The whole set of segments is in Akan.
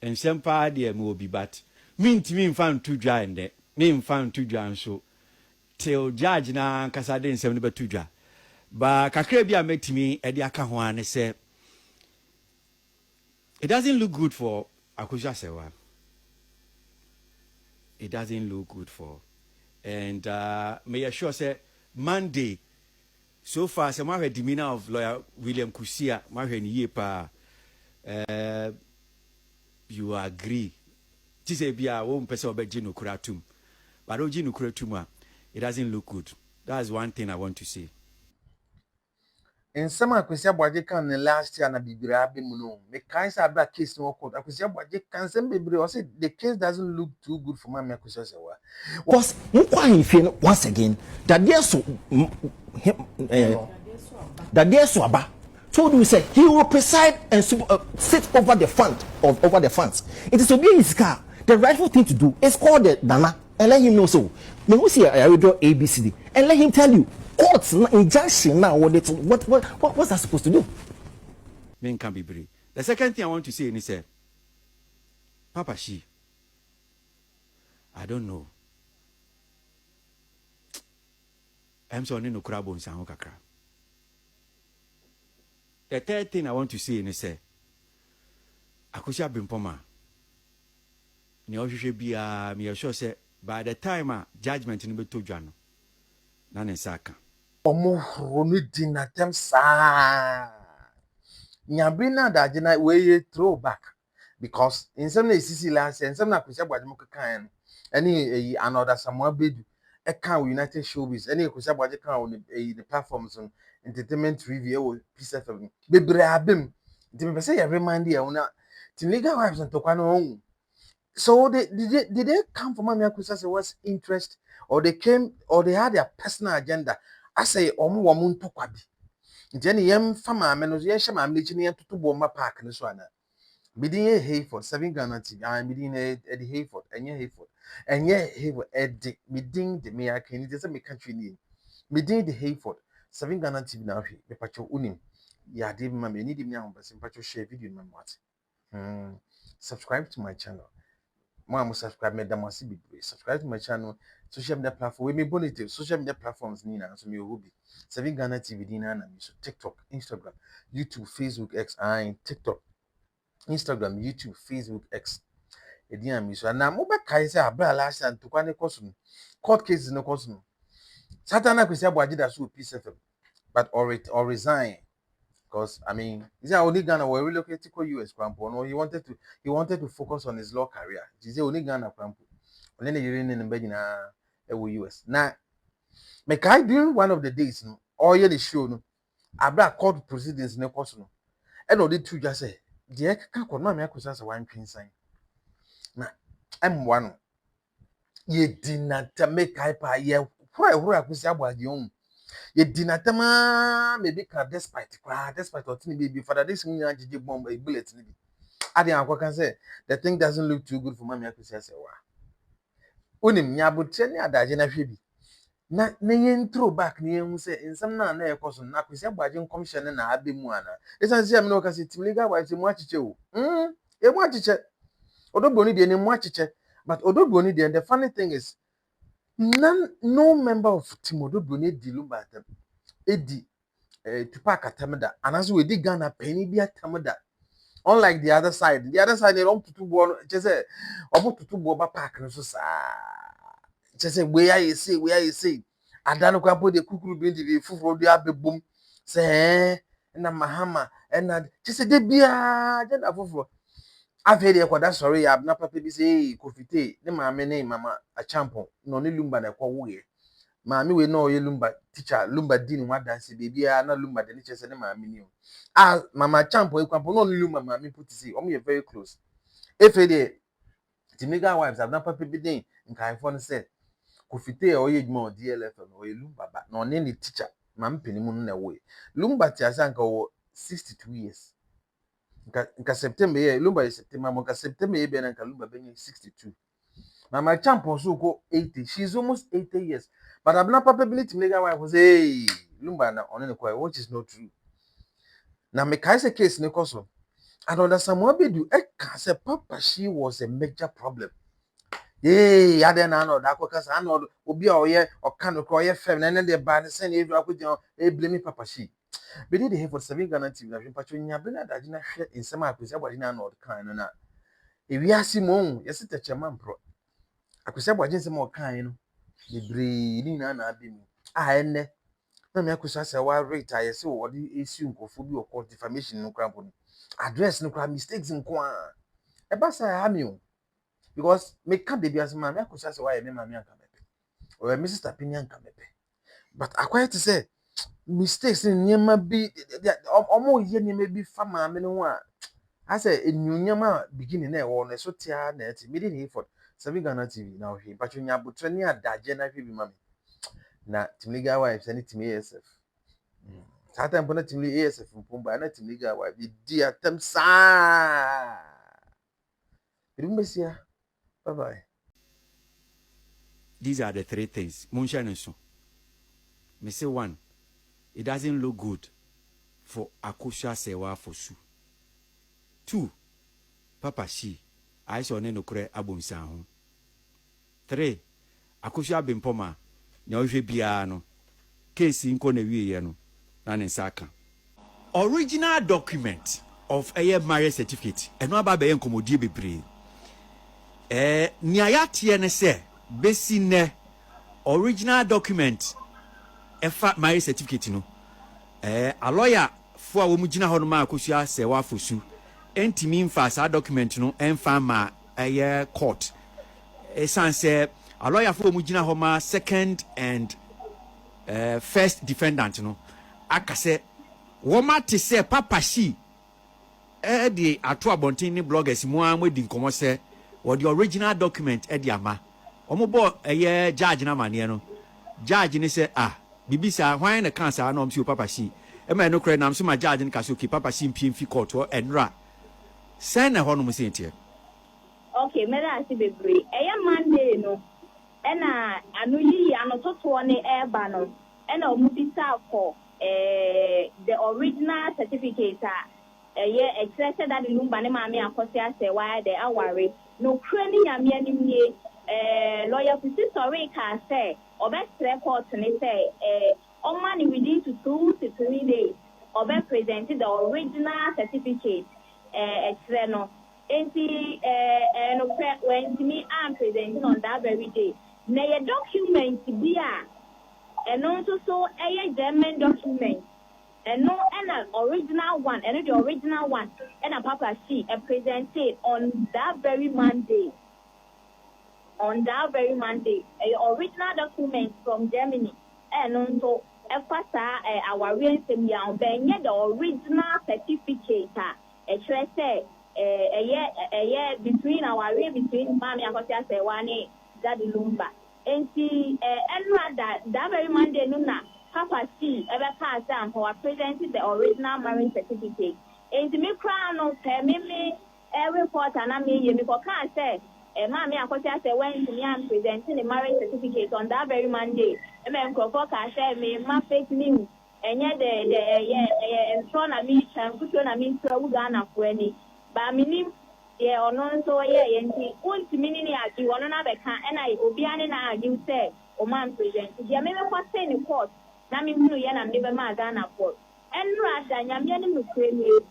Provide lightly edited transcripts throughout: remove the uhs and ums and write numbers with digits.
and sempa de mo bi but me fan to dwa ende me fan to dwa nso till judge na kasa de nsem ne betu dwa ba kakra bi a metimi e de aka ho an say it doesn't look good for Akosua Serwah. It doesn't look good for, and may assure say Monday so far some of the demeanor of lawyer William Kusia you agree this say be a one person obe jinu kuratum but o jinu kuratum it doesn't look good. That's one thing I want to say. In some Akosua Serwah can last year na bibira be mu no me kan say abra case no court Akosua Serwah can say bibira or say the case doesn't look too good for Mama Akosua Serwah. Was once again that there's so that there's so about told you say he will preside and sit over the funds. It is to be his car. The rightful thing to do is call the Dana and let him know so. Me who see I read ABCD and let him tell you courts injunction now what's that supposed to do? Men can be brave. The second thing I want to say is Papa Shee, I don't know. I'm sorry no crab on San Kakra. The third thing I want to say is Akosua Bimpoma. Ni ohwehwe bia me sure say by the time judgment ni beto dwa no na ne saka. Omo ronu dinatem sa. Nyabina da jina we throwback because in some CC last and some Akosua Serwah kan any another Samuel Bedu e kan United Showbiz any Akosua Serwah kan on the platforms on entertainment review or piece of bebre abem the me say every man there una tin legal wives and tokwa no. So did they come from Mama Akosua Serwah's interest or they came or they had their personal agenda? I say omo ntokwa bi. Nti yem fama me no ye hye ma mlechi ne toto bomba park ne so ana. Bidin ye Hayford 7 Ghana TV. Bidin Eddie Hayford enye Hayford. Enye Hayford Eddie bidin de me aka ni say me country ni. Bidin de Hayford 7 Ghana TV na hwe me pacho unim. Ya de ma me ni de me ahomba sim pacho share video me what. Subscribe to my channel. Mama subscribe me damasi bibre. Subscribe to my channel. Social media platform. We me bonite social media platforms ni na so me obi. 7 Ghana TV di na me so TikTok, Instagram, YouTube, Facebook, X and TikTok, Instagram, YouTube, Facebook, X. Edi na me so na mo be kai say abra last and to kwane koso no. Court cases no koso no. Satan Akosua Serwah did that so peace FM but or resign. Because I mean, is that only Ghana were relocated to US Crampo? No, he wanted to focus on his law career. Is only Ghana Crampo? Only the Union in Bedina US. Now, make I during one of the days, no, or the show, no, I brought court proceedings no course no. And all the two just say, the can't call Mamma Akosua Serwah one pin sign. Now, I'm one. Ye did not make hyper ye. Why Akosua Serwah the own? Ye dinatama maybe can despite what baby for this bomb a bullet. I can say the thing doesn't look too good for Mama Akosua Serwah. Unim nyabuteni adagena hwebi. Na yen throw back ni yen say in some na na ekoso na Akosua Serwah commission na abemu ana. Esan say am no ka say timliga wife mu achiche o. E mu achiche. Odoboni de ne mu achiche. But Odoboni de the funny thing is no member of Team Odoboni di Lumbatem. Edi Tupac atemda anaso we di Ghana penny bi atemda unlike the other side they don't tutu bo just say obo tutu bo ba park no so sa just say where you say adano kwa po de kukuru bi ndi fufuro di abebom say na mahama na just say de bia je na fufuro afi de kwada sorry ya na papa bi say kofite ne maame ne mama achampo no ne lumba na kwa wo ye maami we no ye lumba teacher lumba din wa dance baby na lumba de chese ne maami ni o mama champo e kwampo no lumba maami put see omo ye very close efe de timiga wives have na papa bi den nkan fo no say kofite o ye djuma o DLF no ye lumba ba no ne teacher maami penimu no na wo lumba ti asanka wo 62 years nka September ye lumba ye September mo nka September ye be na nka lumba be 62. Mama champo so go 80. She's almost 80 years. But I'm not probability legal wife was hey Lumba na on the which is not true. Now me kaise case ne koso. And under Samuel Bedu, Eka said Papa Shee was a major problem. Yay, I didn't know that because I know Obi or can call your family and then the band send you to blame Papa Shee. But did he for 7 Ghana TV? But when you have been at that, in some episode, what in know the kind of that. If you are Simon, yes, it's a chairman pro. I could say what is more kind, the breeding and adding. I end. Na me Akosua Serwah rate I say what the issue of phobia or court defamation no cramp. Address no crime mistakes in kwa. E ba say ha me o. Because me can dey be as man me Akosua Serwah me ma me anka mepe. Or me sister Penny anka mepe. But akwaye to say mistakes in nyema bi omo ye nyema bi fa ma me no a. I say enyunyama beginning na e wo no so tia na eti me dey effort. 7 Ghana TV na o hwe. But nya botre ni adaje na hwe bi ma me. Na Timliga wives any Tim ASF. Satan put Tim ASF from Pumba and Timliga wife. The dear Tem sa. Bye bye. These are the 3 things. Munshine so. Me say 1. It doesn't look good for Akosua Serwah for Su. 2. Papa Shee. I saw no kure abomsa ho. 3. Akosua Bimpoma. Na ohwe bia no. Case nko na wiye no. Na ne saka. Original document of a marriage certificate. Eno aba be enkomodie bebre. Ni ayatie ne se besi ne original document efa marriage certificate no. A lawyer fo a wo mugina ho no ma Akosua Serwah fosu. Entimi mfa sa document no emfa ma court. Esanse a lawyer for mugina ho ma second and first defendant no akase woma te se Papa Shee the ato abontin ni bloggers mu amodi nkomo se what the original document e di ama omo bo judge na mane no judge ni se bibisa hwan na kan sa na omsi Papa Shee e ma no kre nam so ma judge ni ka so ki Papa Shee mpiem court o enra sen na ho no mo sentie. Okay, me da si bebre Monday no ena anu yi anototo ne eba no ena omubisa ko the original certificate extracted that the lumba ne maame Akosua Serwah the aware no krani nyame anim nie lawyer fisi sorry ka say obestre court ne say on money within 2 to 3 days obe presented the original certificate extra no enti no when me am presenting on that very day na your document bia and also so a German document and no an original one and the original one and a Papa Shee presented on that very Monday a original document from Germany and also a fasa our real young the original certificate a say a year between our real between Mami Akosua Serwah that lumba and see that very Monday nuna Papa Shee ever passed down for presented the original marriage certificate and to me crown of me report and I mean you because can't say Mami Akosua Serwah to me I'm presenting the marriage certificate on that very Monday and then Kofoka share me my fake news and yet the strong me and put on me so Ghana for any but meaning or non so yenti won't meaning you want another can and I obiane na you say o man present ya me kwa say ni court na me hunu ya na me be ma Ghana court and rather nyame ni mukre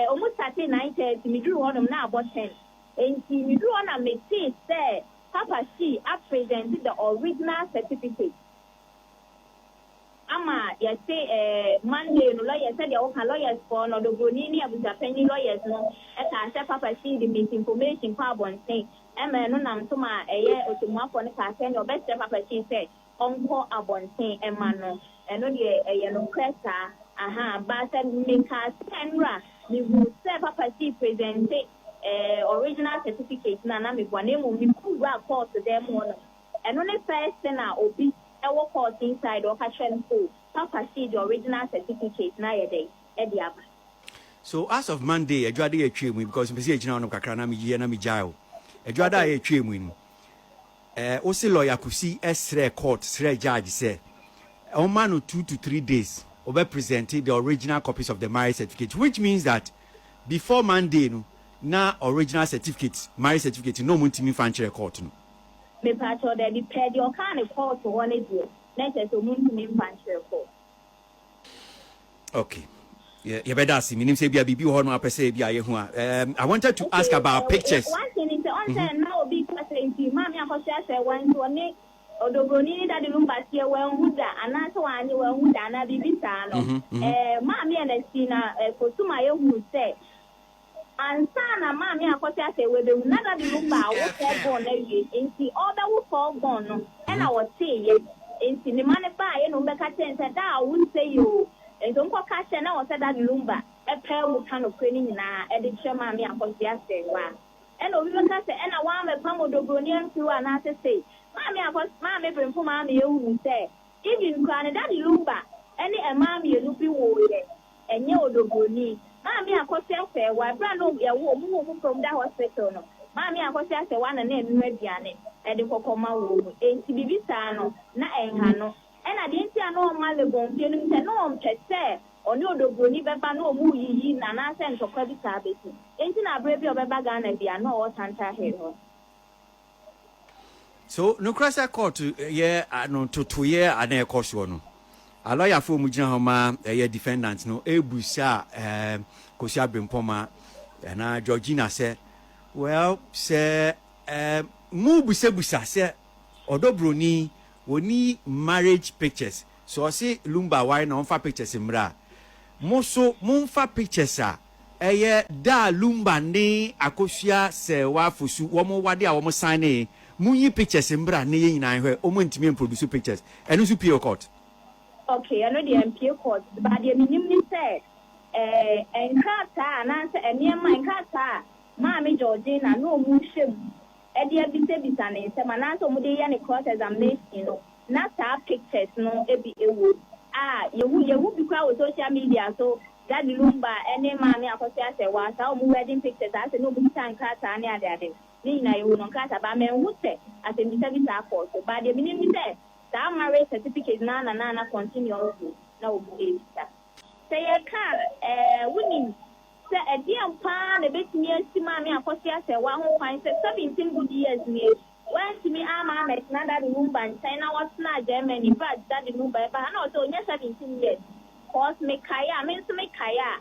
almost 9:30 me drew on na about 10 and me drew on me say Papa Shee presented the original certificate ama ya say Monday no lawyer said ya lawyers for no do ni abuja penny lawyers no e ka say Papa Shee the misinformation for abonten e ma no nam so ma otumafo ne ka say no best Papa Shee say onko abonten e ma no e no de no kwesa ba say me ka senra me who say Papa Shee presented original certificate na me bwane mo me ku ra court them no e no ne first na obi our court inside or catching for Papa Shee the original certificate na yede ediaba. So as of Monday, Edward e twa mu because me say gina no kakra na me ye na me jail. Edward e twa mu no. O se lawyer kusi esre court sre judge say o man 2 to 3 days obe presented the original copies of the marriage certificate, which means that before Monday no na original certificate marriage certificate no muntimi fan chere court no me patcho de di pedi o kan court one dey na so muntimi fan chere court. Okay. Yeah, better see. Meaning say be bibi ho no apese bi aye ho a. I wanted to ask about pictures. One thing is on say now be person ti mami Akosua Serwah nto ne odobroni ni dadi lumba tie we huda anase wanye we huda na bibi sa no. Mami and Sina kotuma ye hu say ansa na mami Akosua Serwah be na dadi lumba wo se born na wie enti all that wo for born no e na wo say ye enti ni mane ba ye no be ka ten say da wo say yo. And don't go catch and I said that lumba, a pair will kind of training now, and the chairman me Akosua Serwah. And we will catch and I want a Pamodo Bronian to an answer say, Mammy, bring for Mammy, you say, even granted that lumba, any a mammy, you be warrior, and you do Bruni. Mammy Akosua Serwah, brand of your woman from that hospital. Mammy Akosua Serwah and name Mediane, and the Pocoma woman, and to be Sano, na Hano. And I didn't see no malabon, feeling no say, or no do bruni beba no mu yi na na send for credit service. Ain't na brave of bagan and be a no Santa hero. So no crash court no to 2 year and a course one. A lawyer for Mujina Homa, a defendant no Ebusa Kosia Bimpoma and Georgina said, well, say Mubusebusa said, Odo Bruni. We need marriage pictures. So I say lumba why no fa pictures imra. Moso munfa pictures a da lumba ne Akosua Serwah fusu womo wade a womo sign munyi pictures imra ne nyina hwe omo ntimi produce pictures. Eno su pure court. Okay, I know the MP court, but the minimum said enkata na se eniema enkata Mami Georgina no mu hwem. Edia bisa ne se mananso mu de ya ne cross examination no na ta pictures no ebi ewu yehu bi kwa social media so that lumba ene Mami Akosua Serwah sa mu wedding pictures ase no bu tan kata ne ade ni na yehu no kata ba men hu se ase bisa course ba de minimum se that marriage certificate na continue na obu ebisa say e ka winning say a dear pa the bit near to Mami Akosua Serwah who finds 17 good years near when to me ama met nada the number and China was not Germany but that the number but also 17 years cause me kaya means me kaya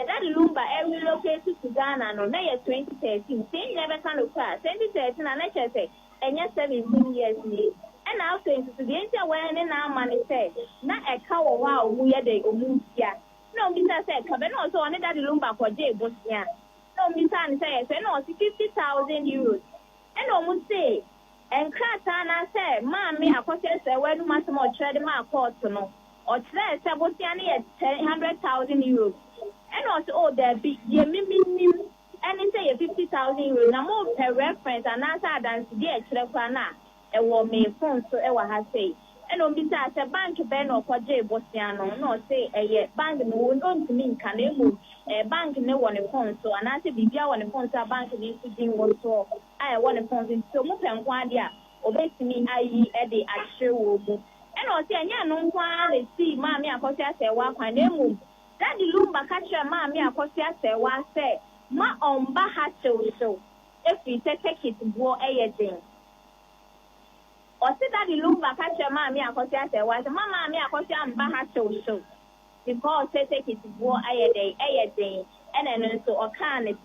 that the number every located to Ghana no na 2013 say never can look at 2013 and I say and 17 years near and also into the entire when na money say na e ka wo wa o mu ye de o mu tia no Mr. said kabe no so on that lumba for J Bosnia no Mr. say no 50,000 euros and almost say and krata na say Mami Akosua Serwah no massimo trade ma court no or trade Bosnia near 100,000 euros and also there be ye minimum and say 50,000 euros na more per reference and answer than the chere na e wo me phone so e wa ha say and on bisa say bank ben or kwaje Bosnia no say bank no don't mean kanemu bank ne won phone so and I say bibia won phone so bank ni to din wo so I won phone so mo penkwa dia obetimi ayi e de ahwe wo mu and on say anya no nkwa le see Mami Akosua Serwah kwan nemu that the lumba catch Mami Akosua Serwah say ma on ba ha so if you take it go eyedin or say that the lumba catch Mami Akosua Serwah Mami Akosua mba ha so because take it go eyedin and then so o kan it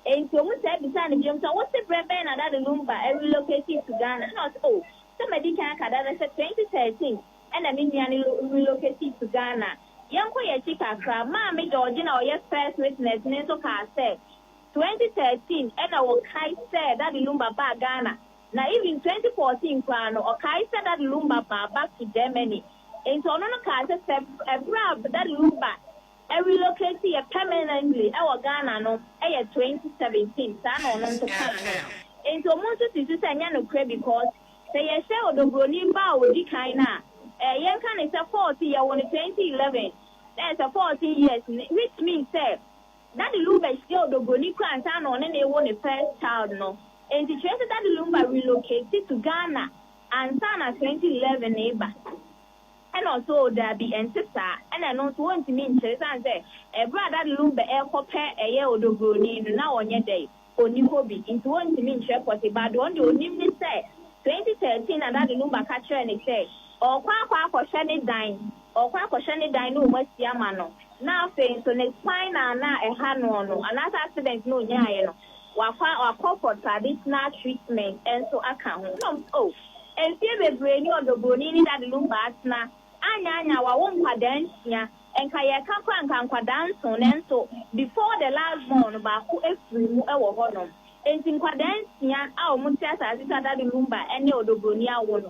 and so we say beside the so what's the brebe na that the lumba every located to Ghana not somebody can kada say 2013 and I mean relocated to Ghana yanko ye chika kra Mami Georgina or yes first witness nenso ka say 2013 and I will kai say that the lumba ba Ghana now even 2014 kwano or kai said that lumba ba back to Germany and so no ka say a grab that lumba every location permanently our Ghana no 2017 sa no to kan and so most of this anya no kra because say ye say odobroni ba odi kan na yen kan is 40 year on 2011 that's a 40 years which means say that the lumba still odobroni kan sa no ne won the first child no and the chance that the lumba relocated to Ghana and sana 2011 neighbor and also there be and sister, and I don't want to mean to say, a brother lumber air copper a year or do now on your day, or new hobby, into one to mean share what about one do only say 2013 and that lumber catcher and it say, or quack or shiny dine, or quack or shiny dine no West Yamano. Now saying so next fine and now a hand on another accident no yano. Or call for traditional treatment and so account. Oh, and see the brain or the bonini that lumbatna. Anya, our own cadencia, and Kayaka can dance on and so before the last month about who is remove our honor. And in cadencia, our Muntas as it had the lumba and the Bonia one.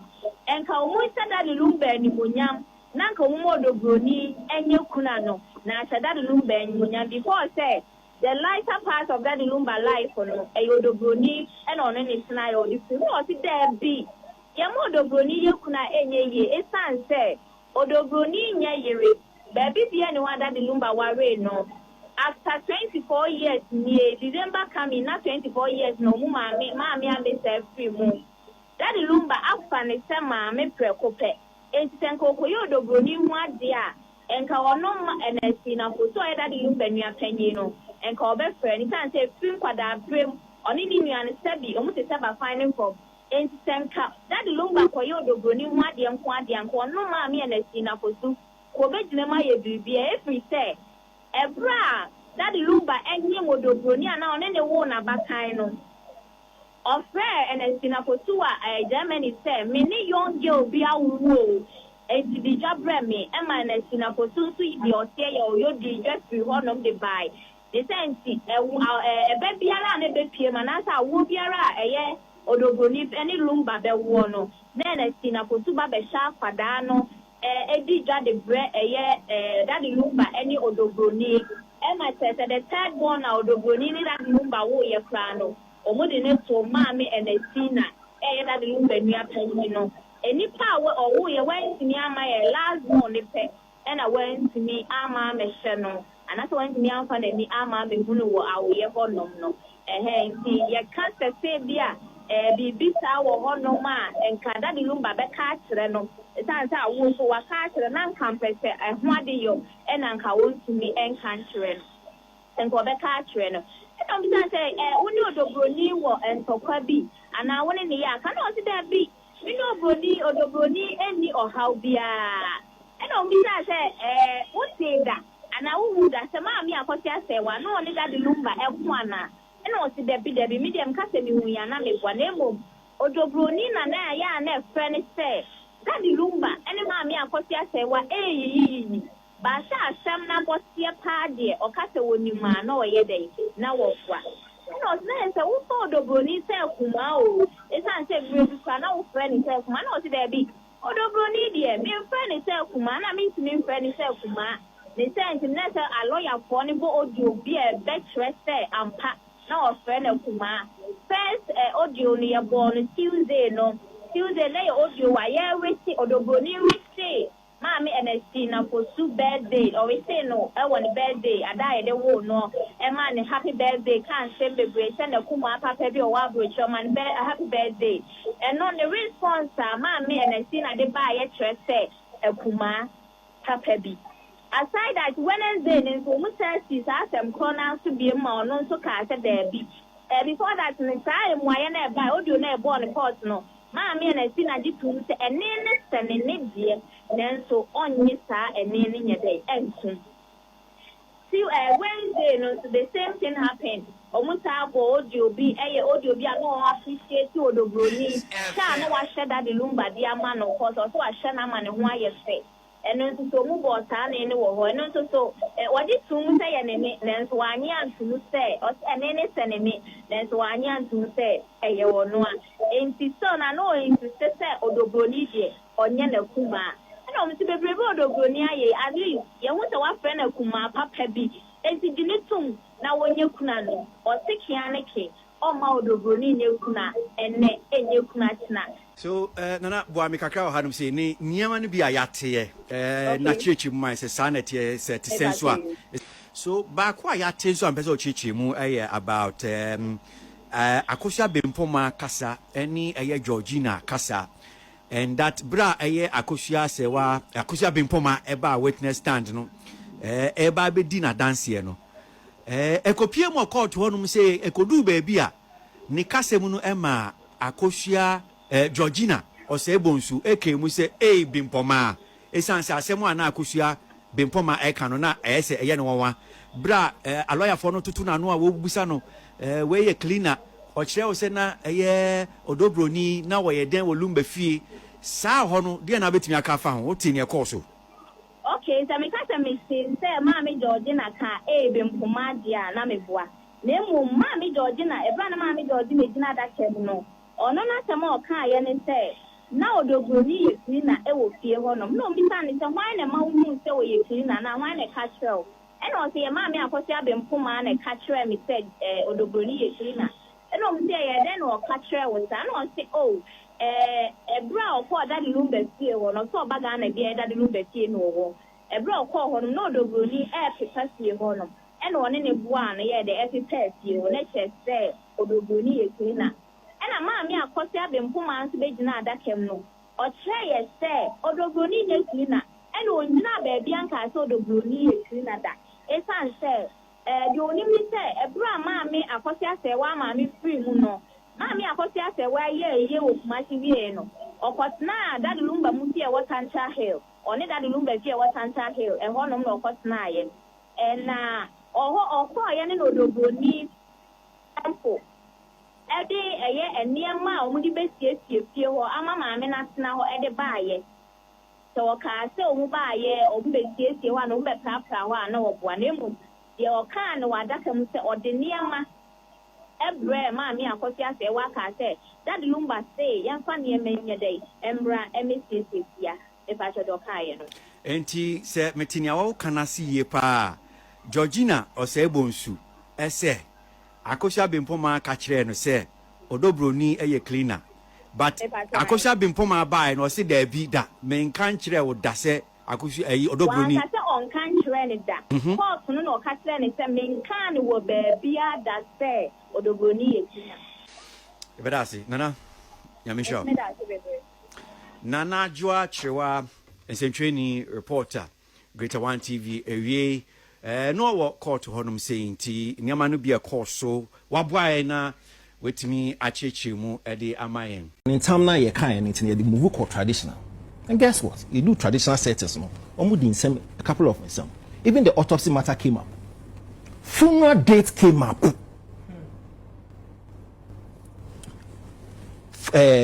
And Kaumusa that the lumba and Munyam, Nanko Modo Bruni and Yokunano, Nasa that lumba and Munyam before say. The lighter part of that lumba life on a Yodobroni and on any scenario, if you want it there be. Yamodobroni Yokuna Enye, a son say, Odobroni Yeri, baby, the anyone that the lumba ware no. After 24 years, near December coming, not 24 years, no, mammy, I may say free moon. That the lumba up and a summer, me precope. And Sanko Yodobroni, what dear, and Kawanoma and a sinner for so that the lumba near Penino. And call best friend, you can't say film for that brim on any and steady, almost a seven finding for and send cup. That lumba for you, the brony, Madiam, Quadian, no mammy and a sinner for soup. Quobet Nemaya be every say. A bra, that lumba and him would do bronia now and any one about kind of fair and a sinner for two, a Germany say, many young girl be our wool. And to the job me, and my sinner for two sweet, or say, or you just be one of the buy. The sense a baby and a baby, and as I will be a year or do any lumba be one. Then a sinner for two baby sharp padano, a dija the bread a year, that lumba any odobroni. And I said the third one out of Bonini that lumba wo ye plano, or more than it for mammy and a sinner, that lumba near Penino. Any power or who you went to near my last morning, and I went to me, Ama Meshano. And that's when me and Fanny Ama be Bunu our year for no. And see, you can't say, dear, be bisa or no man, and Kadadi Lumba be catch reno. It's as I will for a catch and uncampus, and Madio, and Uncle wants to me and country. And for the catch reno. And I'm say, when you do Bruni and for Kwabi, and I want in the year, cannot see that be. We know Bruni or the Bruni any or how be and on me say, what say that? And I would as a mammy, Akosua Serwah, no only that the lumba, Elkwana, and also there be medium casting we are not make one emo. Odobronina, ya and a friend say, that the lumba, and mammy, Akosua Serwah, Basha, some number see a party or castle when you man or ye day, now of what. No, there's a who for Dobroni self, Kumao. It's unsaid, we can now friend itself, man, or there be. Odobroni, dear, me friend itself, man, I mean to me friend itself, man. The sense in that a lawyer for any audio be a best rester and pack now a friend of Kuma. First audio near born Tuesday, no Tuesday lay audio, I wish or the bony wish say, Mammy and a sinner for two birthday, or we say no, I want a birthday, I died the war, no, a man a happy birthday can't send the brace and a Kuma papa or wabridge or man a happy birthday. And on the response, Mammy and a sinner they buy a trust a Kuma papa be. Aside that Wednesday, then for Mrs. Assam corner to be a man, no so cast a baby. Before that, in the time, why I buy audio never born a personal. Mammy and I seen a difference and nearness and a nedia, then so on your star and nearly a day. And soon. See, Wednesday, no, the same thing happened. Almost audio be a audio be a more appreciate you or the brony. Can I share that the lumba, dear man, of course, or so I share man and why you say. And then to move on, and also so what is to say an enemy, then so I am to say, or an enemy, then so I am to say, a year or no. And his son, I know him to say, or the Bonidi, or Yana Kuma. And I'm to be brave or the Bonia, at least, you want to friend of Kuma, Papa B, and to the now when you can, or take Yanaki, or Maudo Bruni, Kuna, and you Kuna. So, Nana Boami Kakao had him say, Niaman be a yate, not chichi, my sanity, said to Sensua. So, back why I tell you some peso chichi mu about Akosua Bempoma Casa, any Georgina Casa, and that bra Akosua Serwah Akosua Bimpoma eba witness stand no eba be di na dance no ekopie mo court honum say ekodu baabi a ne kasem no ema Akosua Georgina Osebonsu ekemu say Bimpoma esanse asem ana Akosua Bimpoma eka no na ese eye no wanwa bra a lawyer for no tutu na no a wo busa no we ye cleaner o kire o se na odobroni na wo ye den wolumba fie saa ho no de na betimi aka fa ho o ti ne course so okay so me kasa me say Mama Georgina ka Bimpoma dia na me boa na mu Mama Georgina ebra na Mama Georgina gina da kem no ono na se ma o ka ye ne say na odobroni ye cleaner wo fie ho no no mi san ne say why na ma hu say wo ye cleaner na why na ka trel and also your Mammy Akosua Bimpoma and catcher me said odobroni ye cleaner and on say then or catcher was and on say a brow call that lumber fear or not so bad and a beer that lumber fear no a brow call him no odobroni air capacity honum and on any one yeah the epithet you let's say odobroni ye cleaner and a Mammy Akosua Bimpoma and Bejina that came no or try say odobroni ye cleaner and on na baby and castle odobroni ye cleaner that esan say the only me say ebra Mama Akosua Serwah Mama free mu no Mama Akosua Serwah ye wo kumachi wie no okotna that lumba mu tie Watanta Hill oni that lumba tie Watanta Hill e ho no no okotna ye na oho ye ne no odobroni ampo ede eye eniama o mu di besiesie fie ho ama Mama na tena ho ede baaye so ka se o mu baaye o mu besiesie ho na o be prapra ho na wo boa na mu ye o ka na wadaka mu se odeniama ebre Mama Akosua Serwah ka se that lumba say yamfa ne menye dai embra emesiesie ya e fa chodo ka ye no enti se metinia wo kana si ye pa Georgina Osebonsu ese Akosua Bimpoma ka kire no se odobroni eye cleaner but Akosua Bimpoma bai no se da bi da men kan kire wo da se Akosua odobroni wa ka se on kan kire ne da court no no ka kire ne se men kan wo ba bia da se odobroni ye cleaner ebedasi nana yamisho nana joa chewa ensentweni reporter Greater One TV ewie no wo court honum saying ti nyama no bia court so waboae na wetimi acheche mu ede amayen in time na ye kan anything ye move court traditional and guess what you do traditional settings no omo din some a couple of some even the autopsy matter came up funeral date came up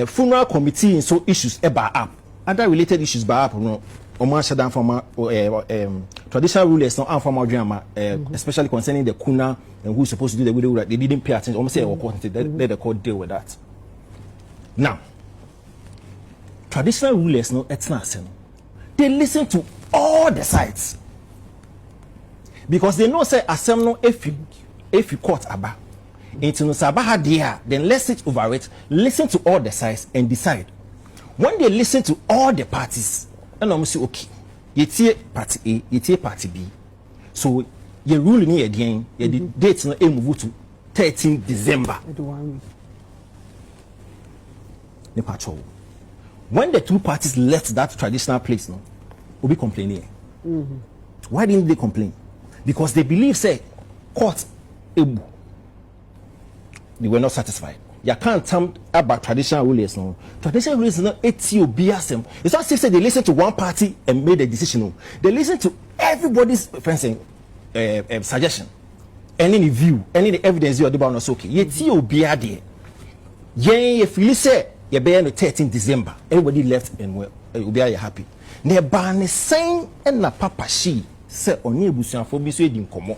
funeral committee so issues eba up other related issues ba up no omo shadan from traditional rulers no informal drama especially concerning the kuna and who's supposed to do the widow right they didn't pay attention almost say let the court deal with that now traditional rulers no etna they listen to all the sides because they know say asem no if you court aba into no sabaha dia then let's sit over it listen to all the sides and decide when they listen to all the parties and I'm say okay yetie party A yetie party B so your rule ni again the date no move to 13 December the patrol when the two parties left that traditional place no will be complaining why didn't they complain because they believe say court ebu they were not satisfied. You can't tell about traditional rulers no. Traditional rulers no etiobiyasem. It's not say they listen to one party and made a decision. No. They listen to everybody's suggestion, any view, any evidence you are about no okay. Yetiobiyade. Yen if you say you be on the 13th December, everybody left and well, you be happy. Ne ban saying and na papa Shee say oni ebusuan for bi so edi nkomo.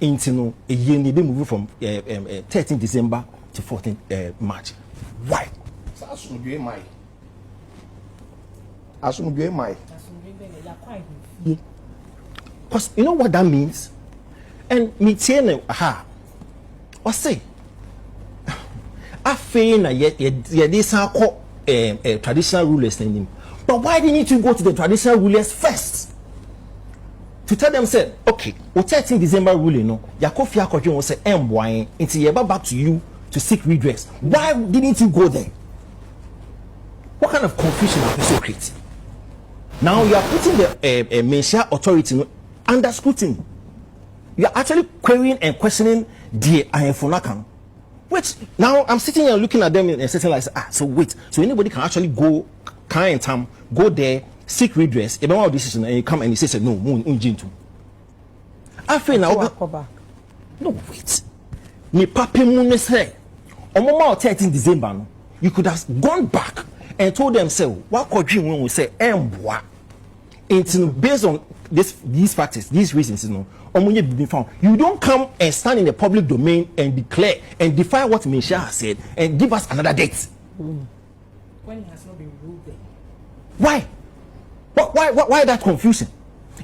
Intino a year ni be move from 13th December to 14th March. Why? Because you know what that means? And me tell aha. Or say I feel na ye this traditional rulers in. But why do you need to go to the traditional rulers first? To tell them say, okay, o 13 December ruling no, Yakofia Kodjo will say why until you back to you to seek redress. Why didn't you go there? What what kind of confusion are you creating? Now you are putting the Ministerial authority under scrutiny. You are actually querying and questioning the Ayefunakan. Which now I'm sitting here looking at them and saying like, so wait, so anybody can actually go go there, seek redress, even all decision, and you come and you say no, I feel now. No, wait. Me papi mune say, on moment 13 December, no, you could have gone back and told them, say, what could you when we say, based on these factors, these reasons, you know, be found. You don't come and stand in the public domain and declare and defy what Misha has said and give us another date. When it has not been ruled there. Why? Why that confusion?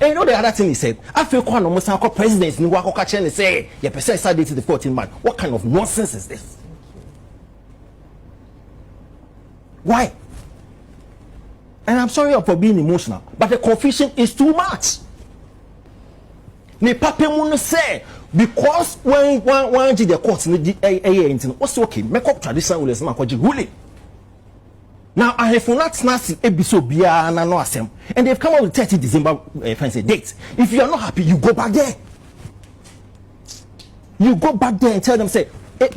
And you know the other thing he said, I feel quite almost like presidents in Wako Kachen and say, yeah, percent start date to the 14th month. What kind of nonsense is this? Why? And I'm sorry for being emotional, but the confusion is too much. Me papa mun say because when the court what's okay, make up traditional rules na kwaji ruling. Now I have not snatched episode bia na no asem, and they've come out with 30 December fancy date. If you are not happy, you go back there. You go back there and tell them say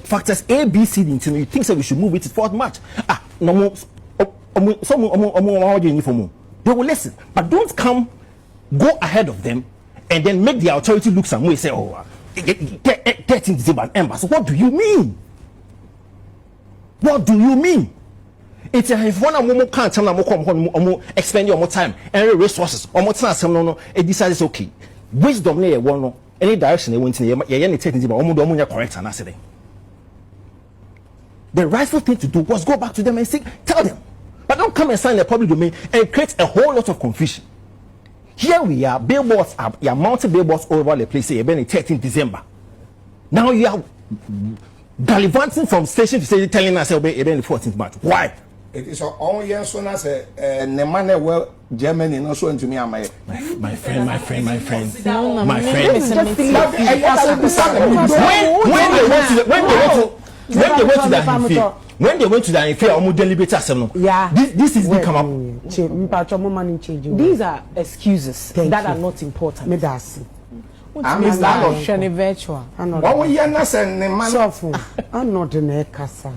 factors A, B, C, D. You think so we should move it to 4th March? No more. They will listen, but don't come, go ahead of them, and then make the authority look some way. Say, 13 December embassy. What do you mean? What do you mean? It's if one of can't tell them expend your more time and resources or more time. No, it decides okay. Wisdom lay one any direction they went in. You're taking the correct and answer. The rightful thing to do was go back to them and say, tell them. But don't come and sign the public domain and create a whole lot of confusion. Here we are, billboards are mounted billboards all over the place. Say, 13th December. Now you are gallivanting from station to station telling us about the 14th March. Why? It is all year soon as a man well Germany not showing to me. My friend. My friend. When they went to the affair, almost deliberate assembly. Yeah, this is the come up. These are excuses that are not important. Me that's. I'm not virtual. What we are not saying, man. I'm not in a casa.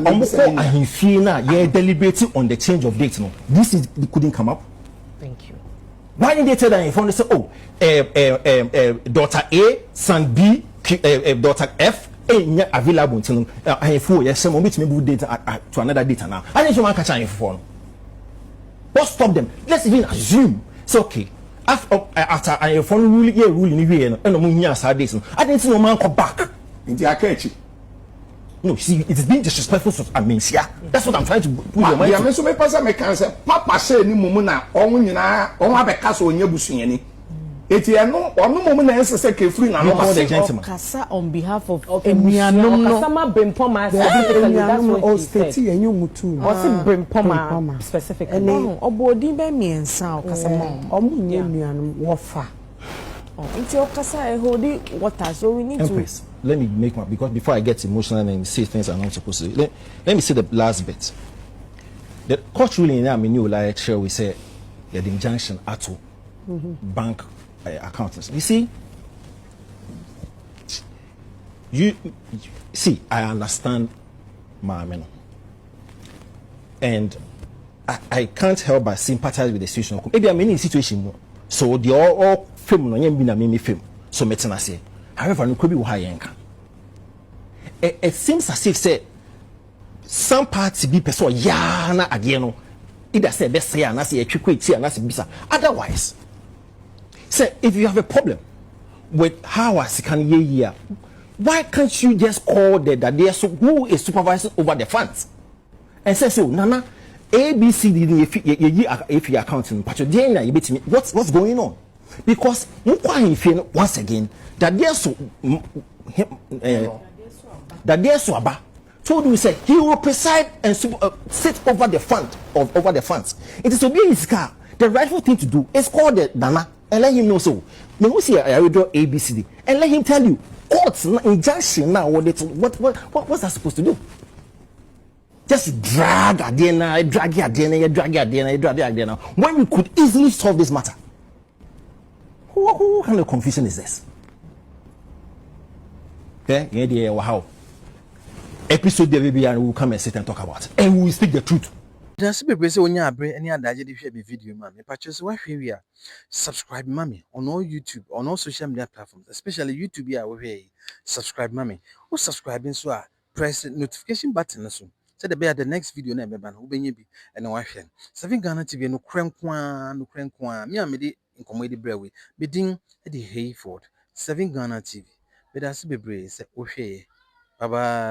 Me say, I'm feeling you're deliberating on the change of date. No, this is couldn't come up. Thank you. Why did they tell that phone? They say, daughter A, son B, daughter F. Available until I fool yes, some which may move data to another data now. I need you want to catch phone. What stop them? Let's even assume it's okay. After I phone ruling here and no years are days. I didn't know man come back into a catchy. No, see, it is being disrespectful to Amensia. That's what I'm trying to put your mind. Yeah, so me pass me can say Papa say ni mumu na onwu nyina on abeka so onye busuani. Eti eno onu mumu na ense say free na no the gentleman. Kasa on behalf of Emianom no. Kasama Brempoma state enyu mutu. O se Brempoma specifically. No, obodi be miensa o kasama. Omu nye nuanom wofa. It's your casa holding water, so we need Empress, to. Let me make my because before I get emotional and say things I'm not supposed to. Let me say the last bit. The court ruling in Aminu like share we say the injunction at bank accountants. You see, you see, I understand Maameno, and I can't help but sympathize with the situation. Maybe I'm in a situation, so they all film no yem bi na me film so metena say however no kobi wo ha yenka it seems as if say some party be person ya na ade no either say be say na say etwekwa eti na say bisa otherwise say if you have a problem with how as can year why can't you just call the there so who is supervising over the funds and say so nana ABCD if you accounting but you dey na you betimi what's going on. Because once again that there Swaba told me say he will preside and sit over the funds. It is to be his car. The rightful thing to do is call the Dana and let him know so. May we see I draw ABCD and let him tell you courts injunction now what's that supposed to do? just to drag Adena, when we could easily solve this matter. What kind of confusion is this? Yeah, how? Episode the baby and we'll come and sit and talk about it. And we will speak the truth. Just be say when you have any other video, mommy. But just why we are subscribe, mommy, on all YouTube, on all social media platforms, especially YouTube. Yeah, we subscribe, mommy. Who subscribing so press the notification button so. So the next video na beba who be and no wife. 7 Ghana TV no krenkwa. Me amedi inkomedi brewe. Bedin e Hayford 7 Ghana TV. But that's be brave say bye bye.